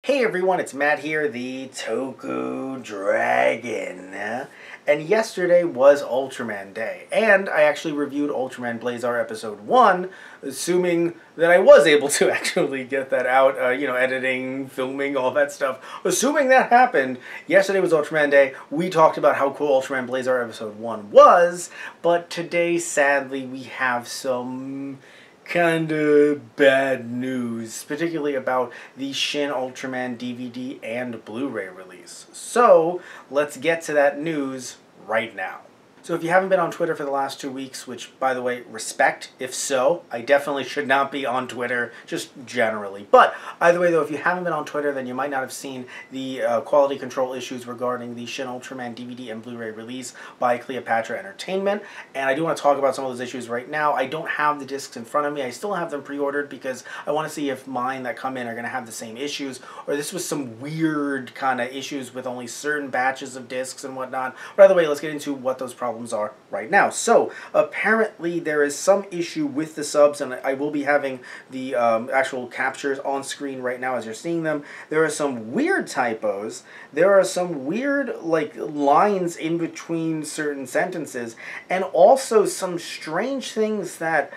Hey everyone, it's Matt here, the TokuDragon. And yesterday was Ultraman Day, and I actually reviewed Ultraman Blazar Episode 1, assuming that I was able to actually get that out, editing, filming, all that stuff. Assuming that happened, yesterday was Ultraman Day, we talked about how cool Ultraman Blazar Episode 1 was, but today, sadly, we have some kinda bad news, particularly about the Shin Ultraman DVD and Blu-ray release. So, let's get to that news right now. So if you haven't been on Twitter for the last 2 weeks, which, by the way, respect, if so, I definitely should not be on Twitter, just generally. But either way, though, if you haven't been on Twitter, then you might not have seen the quality control issues regarding the Shin Ultraman DVD and Blu-ray release by Cleopatra Entertainment. And I do want to talk about some of those issues right now. I don't have the discs in front of me. I still have them pre-ordered because I want to see if mine that come in are going to have the same issues, or this was some weird kind of issues with only certain batches of discs and whatnot. But either way, let's get into what those problems are right now. So apparently there is some issue with the subs, and I will be having the actual captures on screen right now as you're seeing them. There are some weird typos. There are some weird lines in between certain sentences, and also some strange things that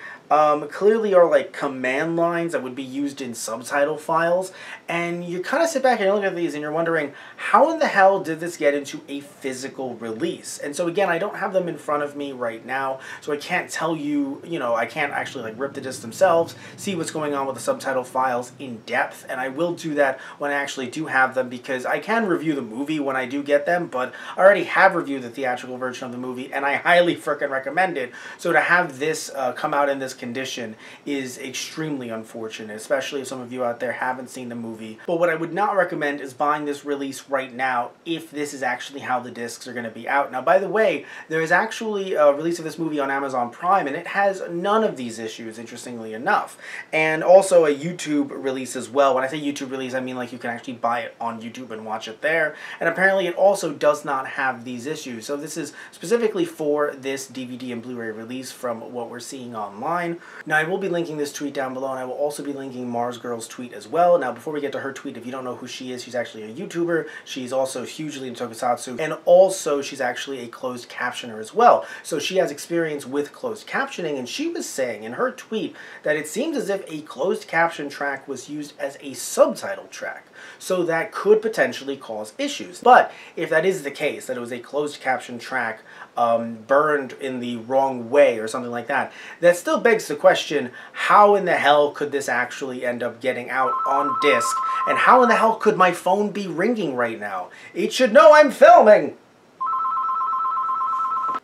clearly are like command lines that would be used in subtitle files. And you kind of sit back and look at these and you're wondering, how in the hell did this get into a physical release? And so again, I don't have them in front of me right now, so I can't tell you, I can't actually rip the discs themselves, see what's going on with the subtitle files in depth, and I will do that when I actually do have them, because I can review the movie when I do get them, but I already have reviewed the theatrical version of the movie, and I highly frickin' recommend it. So to have this come out in this condition is extremely unfortunate, especially if some of you out there haven't seen the movie. But what I would not recommend is buying this release right now if this is actually how the discs are going to be out. Now, by the way, there is actually a release of this movie on Amazon Prime, and it has none of these issues, interestingly enough. And also a YouTube release as well. When I say YouTube release, I mean you can actually buy it on YouTube and watch it there. And apparently it also does not have these issues. So this is specifically for this DVD and Blu-ray release from what we're seeing online. Now, I will be linking this tweet down below, and I will also be linking Mars Girl's tweet as well. Now, before we get to her tweet, if you don't know who she is, she's actually a YouTuber. She's also hugely into tokusatsu, and also she's actually a closed captioner as well. So she has experience with closed captioning, and she was saying in her tweet that it seems as if a closed caption track was used as a subtitle track. So that could potentially cause issues. But if that is the case, that it was a closed caption track burned in the wrong way or something like that, that still begs the question, how in the hell could this actually end up getting out on disc? And how in the hell could my phone be ringing right now? It should know I'm filming!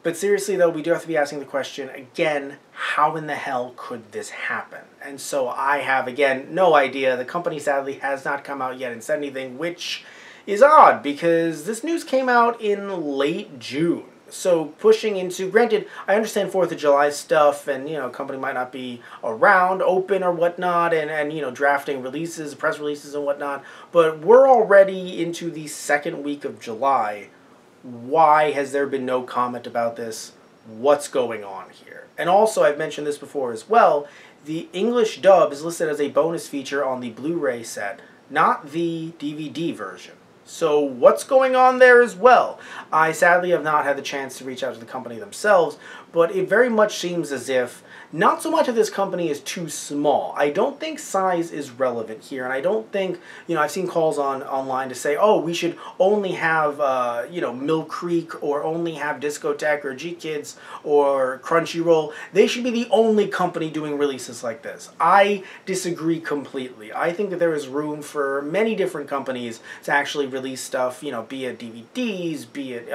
But seriously though, we do have to be asking the question again, how in the hell could this happen? And so I have, again, no idea. The company sadly has not come out yet and said anything, which is odd because this news came out in late June. So pushing into, granted, I understand 4th of July stuff, and, company might not be around, open or whatnot, and drafting releases, press releases and whatnot, but we're already into the second week of July. Why has there been no comment about this? What's going on here? And also, I've mentioned this before as well, the English dub is listed as a bonus feature on the Blu-ray set, not the DVD version. So what's going on there as well? I sadly have not had the chance to reach out to the company themselves, but it very much seems as if not so much of this company is too small. I don't think size is relevant here, and I don't think, I've seen calls online to say, oh, we should only have, Mill Creek, or only have Discotek, or G-Kids, or Crunchyroll. They should be the only company doing releases like this. I disagree completely. I think that there is room for many different companies to actually release stuff, be it DVDs, be it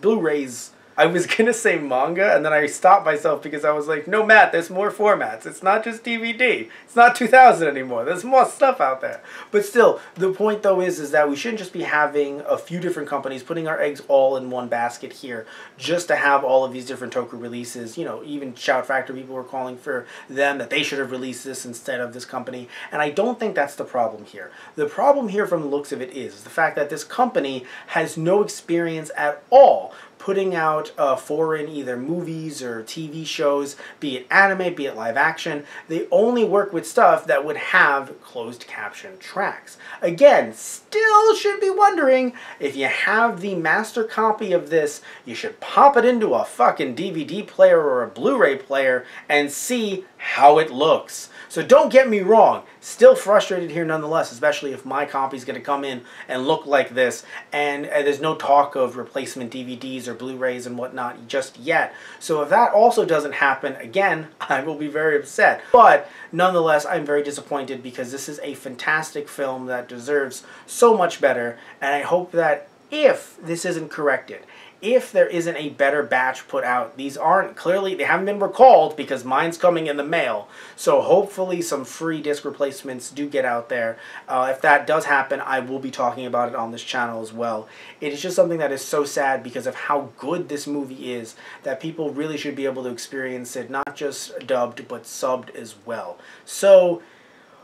Blu-rays. I was going to say manga, and then I stopped myself because I was like, no, Matt, there's more formats. It's not just DVD. It's not 2000 anymore. There's more stuff out there. But still, the point, though, is that we shouldn't just be having a few different companies putting our eggs all in one basket here just to have all of these different Toku releases. Even Shout Factor people were calling for them that they should have released this instead of this company. And I don't think that's the problem here. The problem here from the looks of it is the fact that this company has no experience at all putting out foreign either movies or TV shows, be it anime, be it live action, they only work with stuff that would have closed caption tracks. Again, still should be wondering, if you have the master copy of this, you should pop it into a fucking DVD player or a Blu-ray player and see how it looks. So don't get me wrong, still frustrated here nonetheless, especially if my copy is going to come in and look like this, and there's no talk of replacement DVDs or Blu-rays and whatnot just yet. So if that also doesn't happen, again, I will be very upset. But nonetheless, I'm very disappointed because this is a fantastic film that deserves so much better, and I hope that if this isn't corrected, if there isn't a better batch put out, these aren't, clearly, they haven't been recalled because mine's coming in the mail. So hopefully some free disc replacements do get out there. If that does happen, I will be talking about it on this channel as well. It is just something that is so sad because of how good this movie is, that people really should be able to experience it, not just dubbed, but subbed as well. So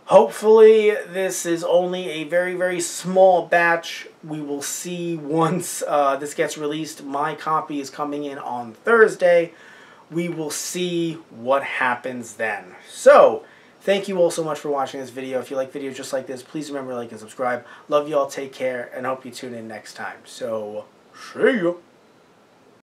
hopefully this is only a very, very small batch. We will see once this gets released. My copy is coming in on Thursday. We will see what happens then. So, thank you all so much for watching this video. If you like videos just like this, please remember to like and subscribe. Love you all, take care, and hope you tune in next time. So, see ya!